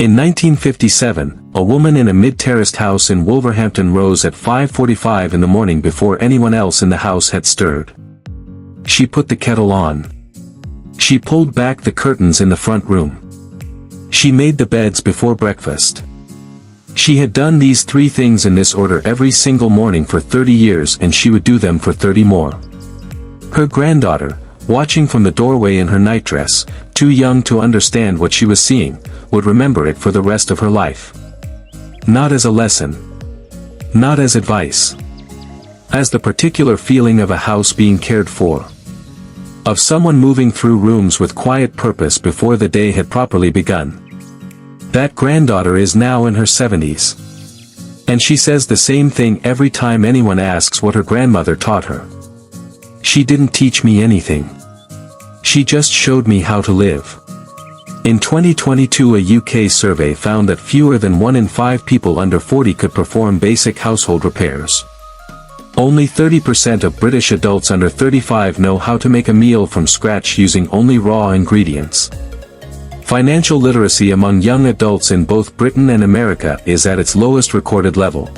In 1957, a woman in a mid-terraced house in Wolverhampton rose at 5:45 in the morning before anyone else in the house had stirred. She put the kettle on. She pulled back the curtains in the front room. She made the beds before breakfast. She had done these 3 things in this order every single morning for 30 years, and she would do them for 30 more. Her granddaughter, watching from the doorway in her nightdress, too young to understand what she was seeing, would remember it for the rest of her life. Not as a lesson. Not as advice. As the particular feeling of a house being cared for. Of someone moving through rooms with quiet purpose before the day had properly begun. That granddaughter is now in her 70s. And she says the same thing every time anyone asks what her grandmother taught her. She didn't teach me anything. She just showed me how to live. In 2022, a UK survey found that fewer than 1 in 5 people under 40 could perform basic household repairs. Only 30% of British adults under 35 know how to make a meal from scratch using only raw ingredients. Financial literacy among young adults in both Britain and America is at its lowest recorded level.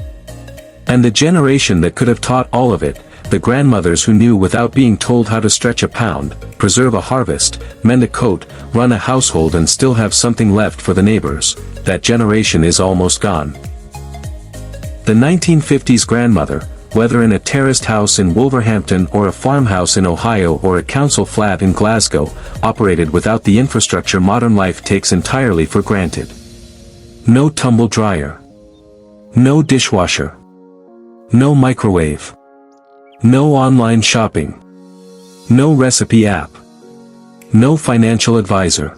And the generation that could have taught all of it, the grandmothers who knew without being told how to stretch a pound, preserve a harvest, mend a coat, run a household and still have something left for the neighbors, that generation is almost gone. The 1950s grandmother, whether in a terraced house in Wolverhampton or a farmhouse in Ohio or a council flat in Glasgow, operated without the infrastructure modern life takes entirely for granted. No tumble dryer. No dishwasher. No microwave. No online shopping. No recipe app. No financial advisor.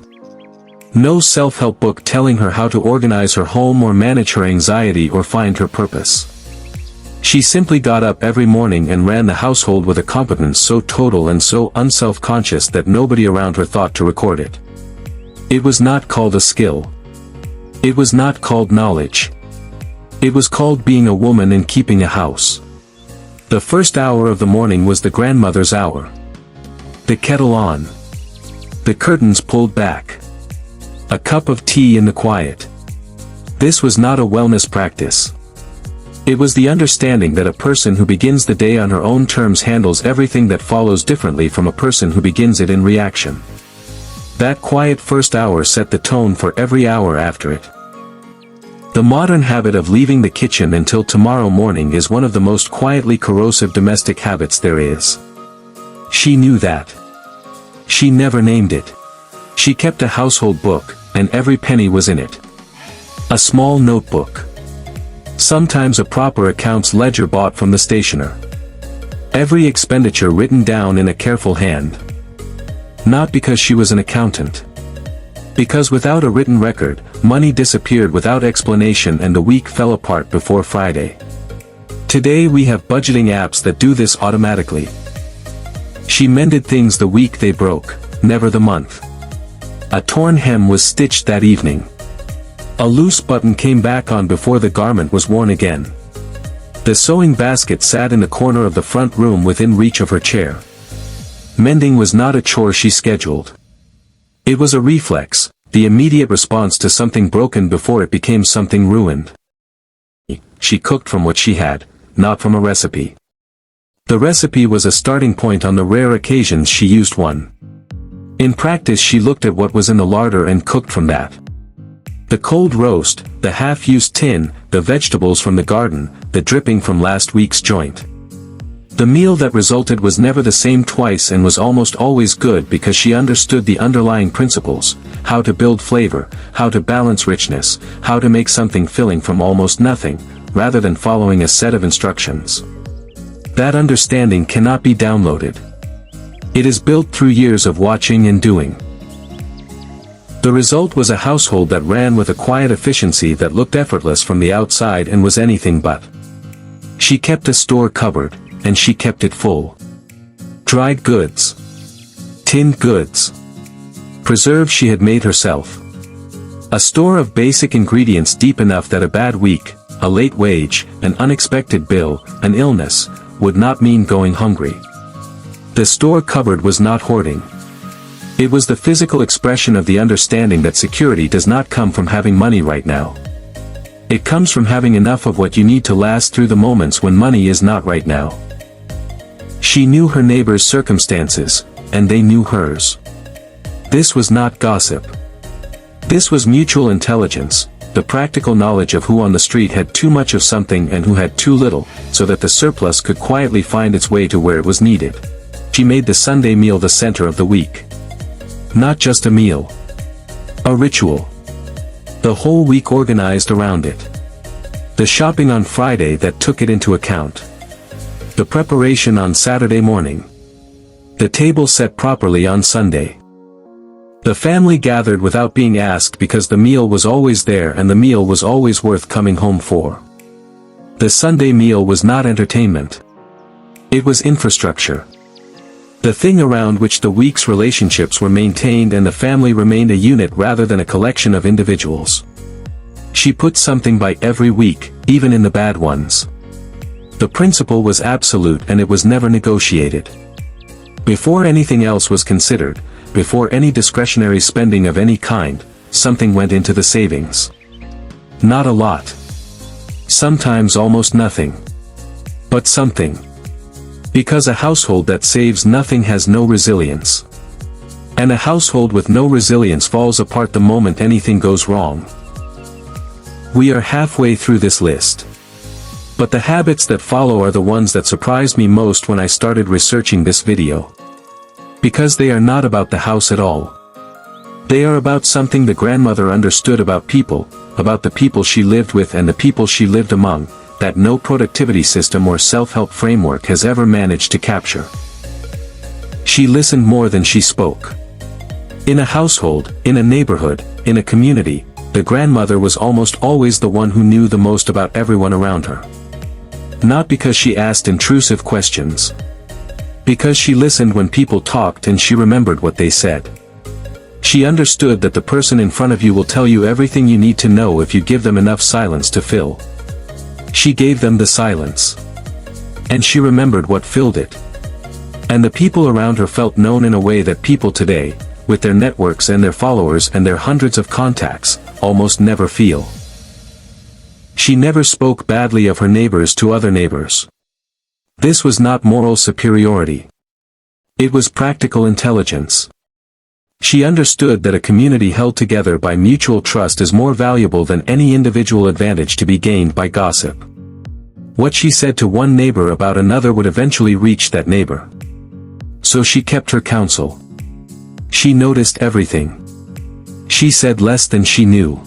No self-help book telling her how to organize her home or manage her anxiety or find her purpose. She simply got up every morning and ran the household with a competence so total and so unself-conscious that nobody around her thought to record it. It was not called a skill. It was not called knowledge. It was called being a woman and keeping a house. The first hour of the morning was the grandmother's hour. The kettle on. The curtains pulled back. A cup of tea in the quiet. This was not a wellness practice. It was the understanding that a person who begins the day on her own terms handles everything that follows differently from a person who begins it in reaction. That quiet first hour set the tone for every hour after it. The modern habit of leaving the kitchen until tomorrow morning is one of the most quietly corrosive domestic habits there is. She knew that. She never named it. She kept a household book, and every penny was in it. A small notebook. Sometimes a proper accounts ledger bought from the stationer. Every expenditure written down in a careful hand. Not because she was an accountant. Because without a written record, money disappeared without explanation and the week fell apart before Friday. Today we have budgeting apps that do this automatically. She mended things the week they broke, never the month. A torn hem was stitched that evening. A loose button came back on before the garment was worn again. The sewing basket sat in the corner of the front room within reach of her chair. Mending was not a chore she scheduled. It was a reflex, the immediate response to something broken before it became something ruined. She cooked from what she had, not from a recipe. The recipe was a starting point on the rare occasions she used one. In practice she looked at what was in the larder and cooked from that. The cold roast, the half-used tin, the vegetables from the garden, the dripping from last week's joint. The meal that resulted was never the same twice and was almost always good because she understood the underlying principles, how to build flavor, how to balance richness, how to make something filling from almost nothing, rather than following a set of instructions. That understanding cannot be downloaded. It is built through years of watching and doing. The result was a household that ran with a quiet efficiency that looked effortless from the outside and was anything but. She kept a store cupboard, and she kept it full. Dried goods. Tinned goods. Preserves she had made herself. A store of basic ingredients deep enough that a bad week, a late wage, an unexpected bill, an illness, would not mean going hungry. The store cupboard was not hoarding. It was the physical expression of the understanding that security does not come from having money right now. It comes from having enough of what you need to last through the moments when money is not right now. She knew her neighbors' circumstances, and they knew hers. This was not gossip. This was mutual intelligence, the practical knowledge of who on the street had too much of something and who had too little, so that the surplus could quietly find its way to where it was needed. She made the Sunday meal the center of the week. Not just a meal. A ritual. The whole week organized around it. The shopping on Friday that took it into account. The preparation on Saturday morning. The table set properly on Sunday. The family gathered without being asked because the meal was always there and the meal was always worth coming home for. The Sunday meal was not entertainment. It was infrastructure. The thing around which the week's relationships were maintained and the family remained a unit rather than a collection of individuals. She put something by every week, even in the bad ones. The principle was absolute and it was never negotiated. Before anything else was considered, before any discretionary spending of any kind, something went into the savings. Not a lot. Sometimes almost nothing. But something. Because a household that saves nothing has no resilience. And a household with no resilience falls apart the moment anything goes wrong. We are halfway through this list. But the habits that follow are the ones that surprised me most when I started researching this video. Because they are not about the house at all. They are about something the grandmother understood about people, about the people she lived with and the people she lived among, that no productivity system or self-help framework has ever managed to capture. She listened more than she spoke. In a household, in a neighborhood, in a community, the grandmother was almost always the one who knew the most about everyone around her. Not because she asked intrusive questions. Because she listened when people talked and she remembered what they said. She understood that the person in front of you will tell you everything you need to know if you give them enough silence to fill. She gave them the silence. And she remembered what filled it. And the people around her felt known in a way that people today, with their networks and their followers and their hundreds of contacts, almost never feel. She never spoke badly of her neighbors to other neighbors. This was not moral superiority. It was practical intelligence. She understood that a community held together by mutual trust is more valuable than any individual advantage to be gained by gossip. What she said to one neighbor about another would eventually reach that neighbor. So she kept her counsel. She noticed everything. She said less than she knew.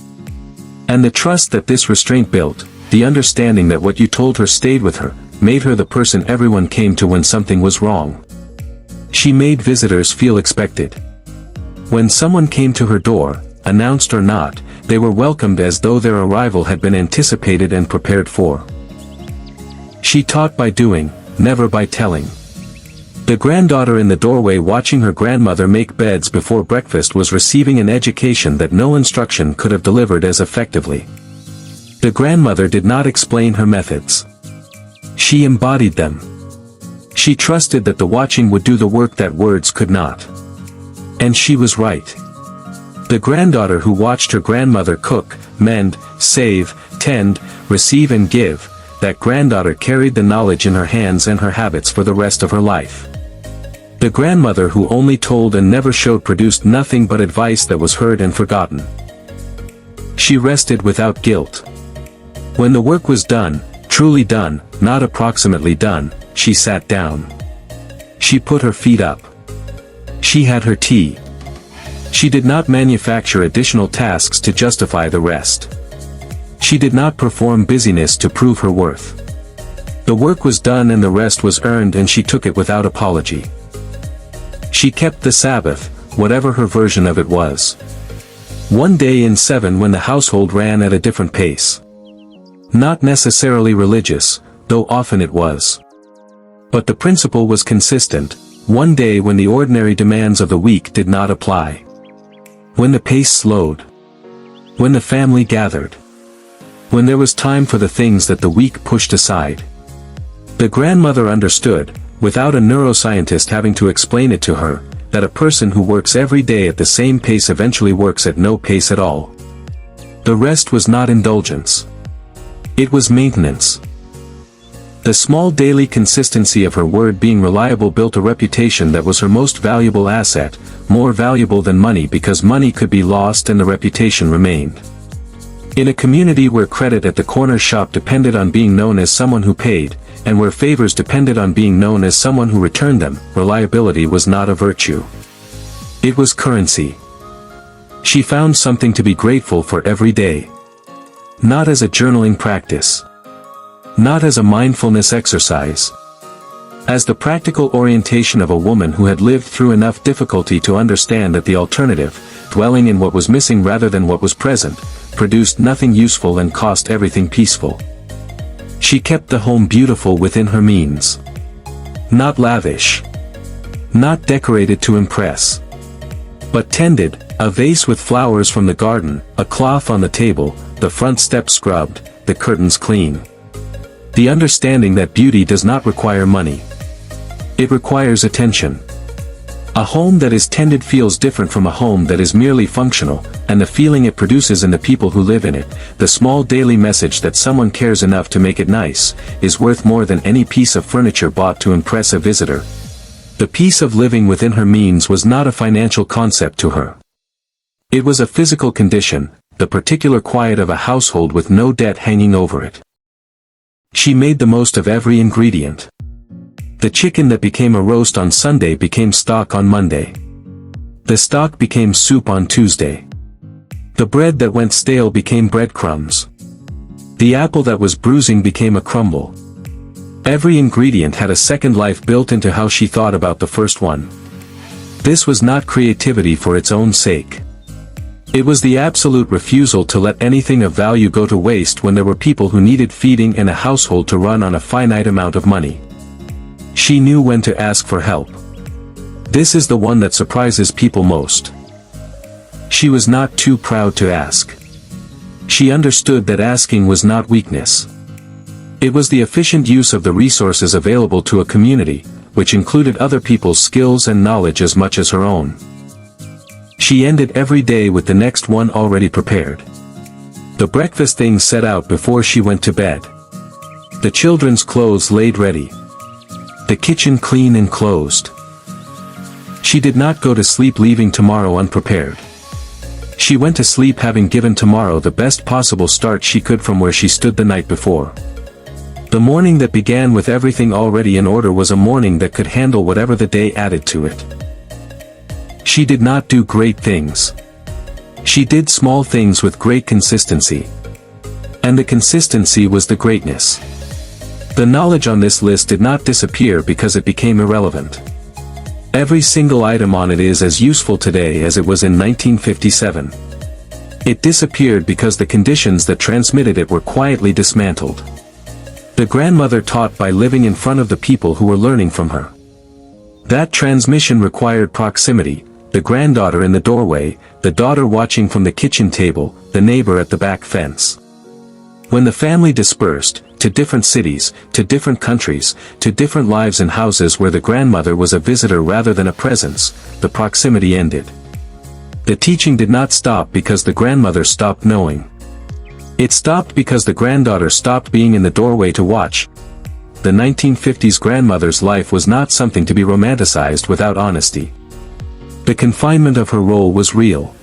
And the trust that this restraint built, the understanding that what you told her stayed with her, made her the person everyone came to when something was wrong. She made visitors feel expected. When someone came to her door, announced or not, they were welcomed as though their arrival had been anticipated and prepared for. She taught by doing, never by telling. The granddaughter in the doorway watching her grandmother make beds before breakfast was receiving an education that no instruction could have delivered as effectively. The grandmother did not explain her methods. She embodied them. She trusted that the watching would do the work that words could not. And she was right. The granddaughter who watched her grandmother cook, mend, save, tend, receive and give, that granddaughter carried the knowledge in her hands and her habits for the rest of her life. The grandmother who only told and never showed produced nothing but advice that was heard and forgotten. She rested without guilt. When the work was done, truly done, not approximately done, she sat down. She put her feet up. She had her tea. She did not manufacture additional tasks to justify the rest. She did not perform busyness to prove her worth. The work was done and the rest was earned and she took it without apology. She kept the Sabbath, whatever her version of it was. One day in 7 when the household ran at a different pace. Not necessarily religious, though often it was. But the principle was consistent, one day when the ordinary demands of the week did not apply. When the pace slowed. When the family gathered. When there was time for the things that the week pushed aside. The grandmother understood, without a neuroscientist having to explain it to her, that a person who works every day at the same pace eventually works at no pace at all. The rest was not indulgence. It was maintenance. The small daily consistency of her word being reliable built a reputation that was her most valuable asset, more valuable than money because money could be lost and the reputation remained. In a community where credit at the corner shop depended on being known as someone who paid, and where favors depended on being known as someone who returned them, reliability was not a virtue. It was currency. She found something to be grateful for every day. Not as a journaling practice. Not as a mindfulness exercise. As the practical orientation of a woman who had lived through enough difficulty to understand that the alternative, dwelling in what was missing rather than what was present, produced nothing useful and cost everything peaceful. She kept the home beautiful within her means. Not lavish. Not decorated to impress. But tended, a vase with flowers from the garden, a cloth on the table, the front step scrubbed, the curtains clean. The understanding that beauty does not require money. It requires attention. A home that is tended feels different from a home that is merely functional, and the feeling it produces in the people who live in it, the small daily message that someone cares enough to make it nice, is worth more than any piece of furniture bought to impress a visitor. The peace of living within her means was not a financial concept to her. It was a physical condition, the particular quiet of a household with no debt hanging over it. She made the most of every ingredient. The chicken that became a roast on Sunday became stock on Monday. The stock became soup on Tuesday. The bread that went stale became breadcrumbs. The apple that was bruising became a crumble. Every ingredient had a second life built into how she thought about the first one. This was not creativity for its own sake. It was the absolute refusal to let anything of value go to waste when there were people who needed feeding and a household to run on a finite amount of money. She knew when to ask for help. This is the one that surprises people most. She was not too proud to ask. She understood that asking was not weakness. It was the efficient use of the resources available to a community, which included other people's skills and knowledge as much as her own. She ended every day with the next one already prepared. The breakfast things set out before she went to bed. The children's clothes laid ready. The kitchen clean and closed. She did not go to sleep leaving tomorrow unprepared. She went to sleep having given tomorrow the best possible start she could from where she stood the night before. The morning that began with everything already in order was a morning that could handle whatever the day added to it. She did not do great things. She did small things with great consistency. And the consistency was the greatness. The knowledge on this list did not disappear because it became irrelevant. Every single item on it is as useful today as it was in 1957. It disappeared because the conditions that transmitted it were quietly dismantled. The grandmother taught by living in front of the people who were learning from her. That transmission required proximity, the granddaughter in the doorway, the daughter watching from the kitchen table, the neighbor at the back fence. When the family dispersed, to different cities, to different countries, to different lives and houses where the grandmother was a visitor rather than a presence, the proximity ended. The teaching did not stop because the grandmother stopped knowing. It stopped because the granddaughter stopped being in the doorway to watch. The 1950s grandmother's life was not something to be romanticized without honesty. The confinement of her role was real.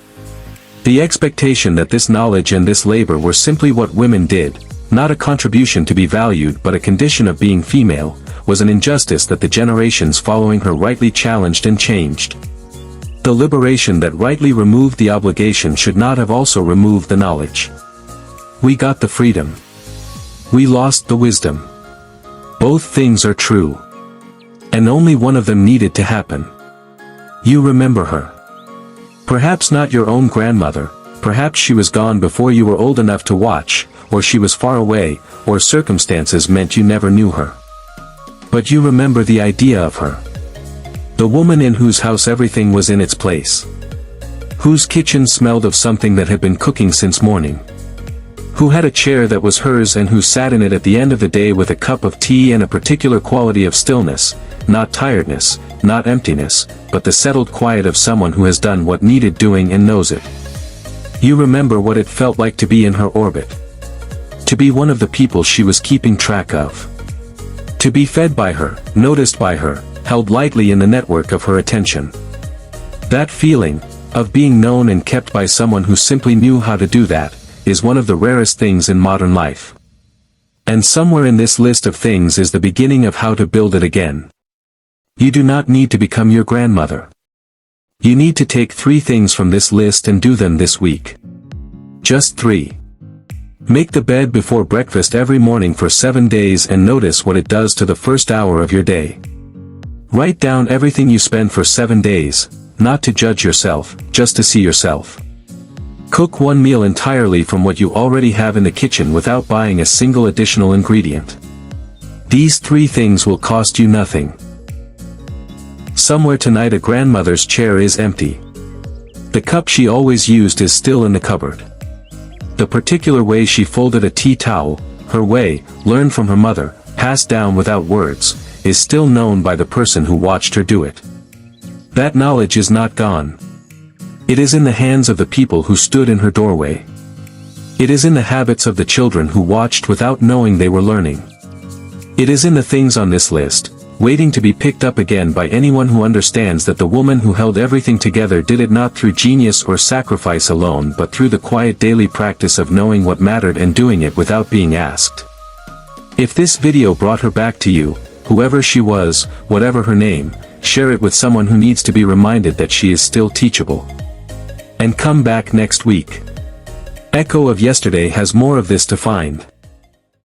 The expectation that this knowledge and this labor were simply what women did, not a contribution to be valued but a condition of being female, was an injustice that the generations following her rightly challenged and changed. The liberation that rightly removed the obligation should not have also removed the knowledge. We got the freedom. We lost the wisdom. Both things are true. And only one of them needed to happen. You remember her. Perhaps not your own grandmother, perhaps she was gone before you were old enough to watch, or she was far away, or circumstances meant you never knew her. But you remember the idea of her. The woman in whose house everything was in its place. Whose kitchen smelled of something that had been cooking since morning. Who had a chair that was hers and who sat in it at the end of the day with a cup of tea and a particular quality of stillness, not tiredness, not emptiness, but the settled quiet of someone who has done what needed doing and knows it. You remember what it felt like to be in her orbit. To be one of the people she was keeping track of. To be fed by her, noticed by her, held lightly in the network of her attention. That feeling, of being known and kept by someone who simply knew how to do that, is one of the rarest things in modern life. And somewhere in this list of things is the beginning of how to build it again. You do not need to become your grandmother. You need to take 3 things from this list and do them this week. Just 3. Make the bed before breakfast every morning for 7 days and notice what it does to the first hour of your day. Write down everything you spend for 7 days, not to judge yourself, just to see yourself. Cook one meal entirely from what you already have in the kitchen without buying a single additional ingredient. These 3 things will cost you nothing. Somewhere tonight a grandmother's chair is empty. The cup she always used is still in the cupboard. The particular way she folded a tea towel, her way, learned from her mother, passed down without words, is still known by the person who watched her do it. That knowledge is not gone. It is in the hands of the people who stood in her doorway. It is in the habits of the children who watched without knowing they were learning. It is in the things on this list, waiting to be picked up again by anyone who understands that the woman who held everything together did it not through genius or sacrifice alone but through the quiet daily practice of knowing what mattered and doing it without being asked. If this video brought her back to you, whoever she was, whatever her name, share it with someone who needs to be reminded that she is still teachable. And come back next week. Echo of Yesterday has more of this to find.